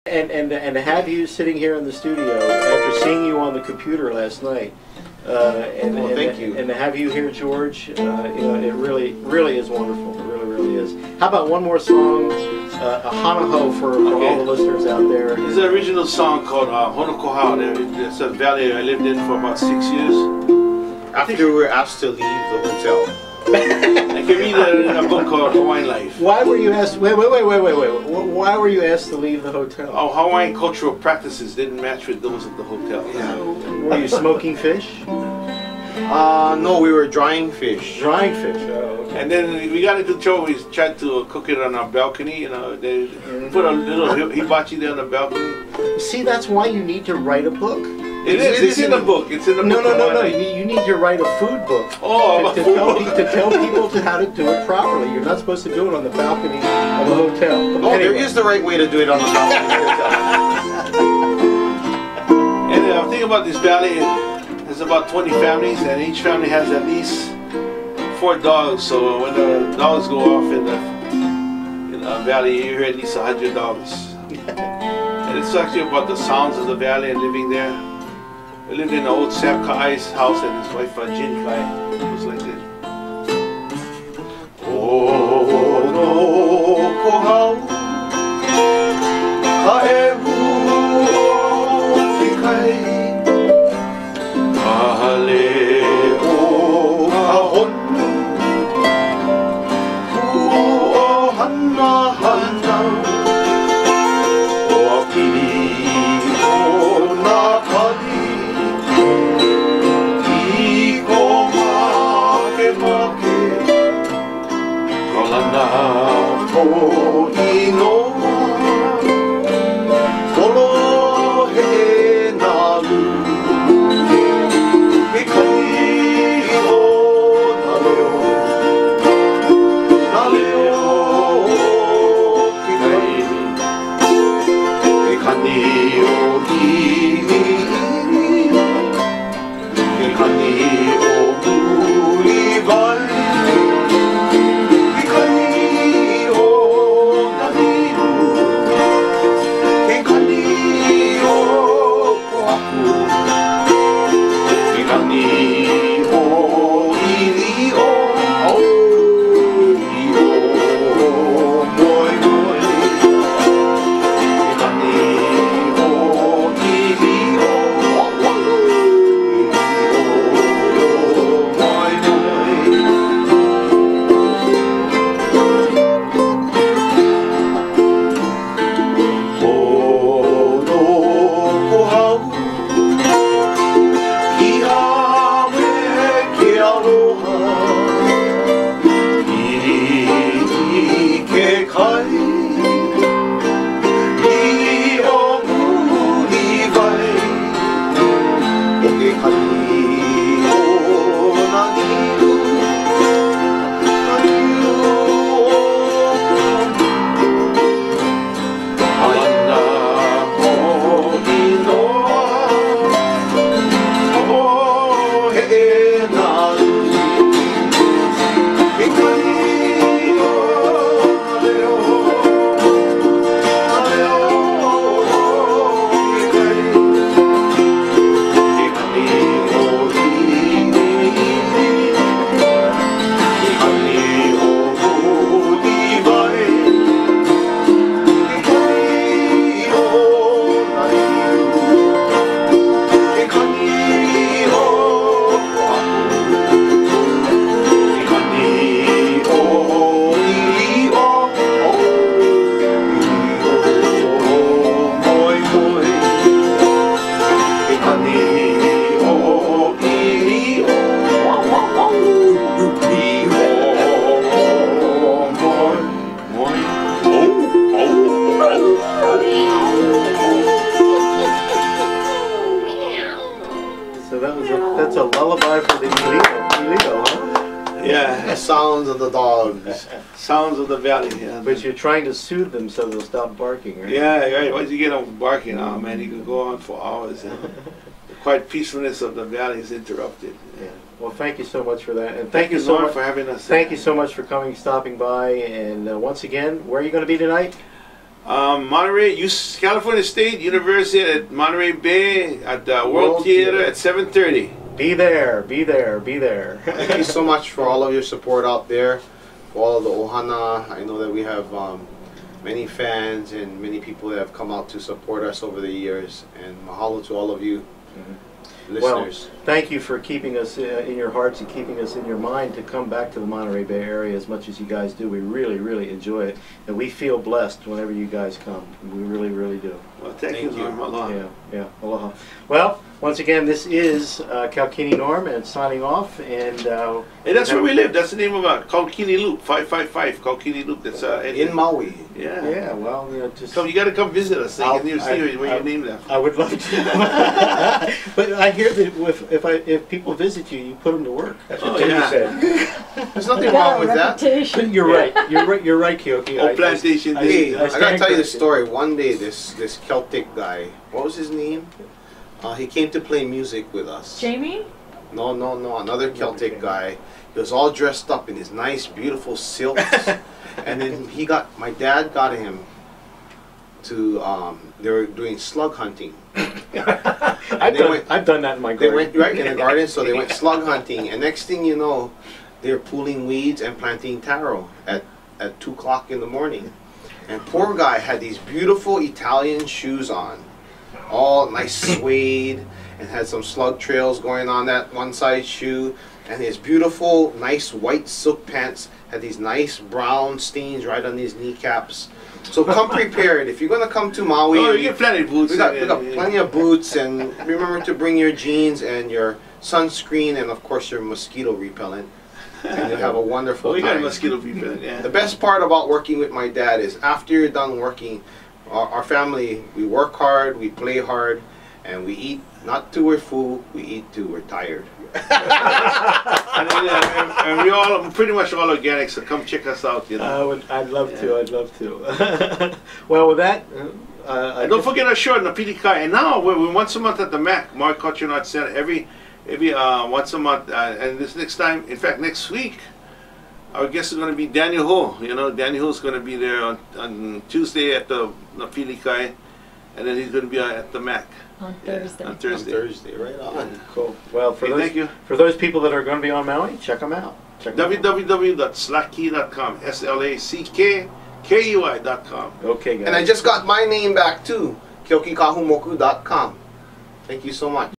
And to have you sitting here in the studio after seeing you on the computer last night, thank you. And to have you here, George, you know, it really is wonderful. It really is. How about one more song, a Honokohau for all the listeners out there? There's an original song called Honokohau. It's a valley I lived in for about 6 years. After we were asked to leave the hotel. I can read in a book called Hawaiian Life. Why were you asked? Wait. Why were you asked to leave the hotel? Oh, Hawaiian cultural practices didn't match with those of the hotel. Yeah. Were you smoking fish? No, we were drying fish. Drying fish. Oh, okay. And then we got into trouble. We tried to cook it on our balcony. You know, they put a little hibachi there on the balcony. See, that's why you need to write a book. It's in the book. It's in the book. No. You need to write a food book. Oh, to tell people how to do it properly. You're not supposed to do it on the balcony of a hotel. Oh, anyway. There is the right way to do it on the balcony of a hotel. And I'm thinking about this valley. There's about 20 families, and each family has at least 4 dogs. So when the dogs go off in the valley, you hear at least 100 dogs. And it's actually about the sounds of the valley and living there. I lived in an old Sam Kai's house, and his wife Jin Kai. It was like this. Honokohau, Kaehu-L-P, Kahale-o-Kahon, Ku'ohana-hana, Oakili-o-Nakali, That's a lullaby for the illegal, huh? Yeah, sounds of the dogs. Sounds of the valley, yeah. But you're trying to soothe them so they'll stop barking, right? Yeah, right. Once you get them barking, oh man, you can go on for hours. And the quiet peacefulness of the valley is interrupted. Yeah. Well, thank you so much for that, and thank you so much for having us. Thank you so much for stopping by, and once again, where are you going to be tonight? Monterey, California State University at Monterey Bay at the World Theater at 7:30. Be there, be there, be there. Thank you so much for all of your support out there, for all of the ohana. I know that we have many fans and many people that have come out to support us over the years, and mahalo to all of you listeners. Well, thank you for keeping us in your hearts and keeping us in your mind to come back to the Monterey Bay Area as much as you guys do. We really, really enjoy it, and we feel blessed whenever you guys come. We really, really do. Well, thank you. Aloha. Yeah, yeah, aloha. Well, once again, this is Kaukini Norm, and signing off. And hey, that's where we live. That's the name of Kaukini Loop, 555 Kaukini Loop. That's in Maui. Yeah. Yeah. Well, you know, just you got to come visit us. So you can see where your name left. I would love to. But I hear that if people visit you, you put them to work. That's what Timmy said. There's nothing wrong with that. You're right. You're right, Keoki. Oh, plantation. Hey, I gotta tell you the story. One day, this Celtic guy, what was his name? He came to play music with us. Jamie? No, another Celtic guy. He was all dressed up in his nice, beautiful silks. And then my dad got him to, they were doing slug hunting. I've done that in my garden. They went right in the garden, so they went slug hunting. And next thing you know, they're pulling weeds and planting taro at 2 o'clock in the morning. And poor guy had these beautiful Italian shoes on, all nice suede, and had some slug trails going on that one side shoe, and his beautiful, nice white silk pants had these nice brown stains right on his kneecaps. So come prepared. If you're going to come to Maui, you get plenty of boots. We got plenty of boots, and remember to bring your jeans and your sunscreen and of course your mosquito repellent. And you'll have a wonderful time. We got mosquito repellent, yeah. The best part about working with my dad is after you're done working, our family, we work hard, we play hard, and we eat not till we're full, we eat till we're tired. and we all pretty much all organic, so come check us out. You know. I'd love to. I'd love to. Well, with that, and don't forget our show in the Pilikai. And now we're once a month at the MAC, Maui Culture and Arts Center, every once a month. And this next time, in fact, next week, our guest is going to be Daniel Ho. You know, Daniel Ho is going to be there on Tuesday at the Pilikai, and then he's going to be at the MAC. On Thursday. On Thursday, right on. Yeah. Cool. Well, thank you. For those people that are going to be on Maui, check them out. www.slacky.com, SLACKKUI.com. Okay, guys. And I just got my name back too, KeokiKahumoku.com. Thank you so much.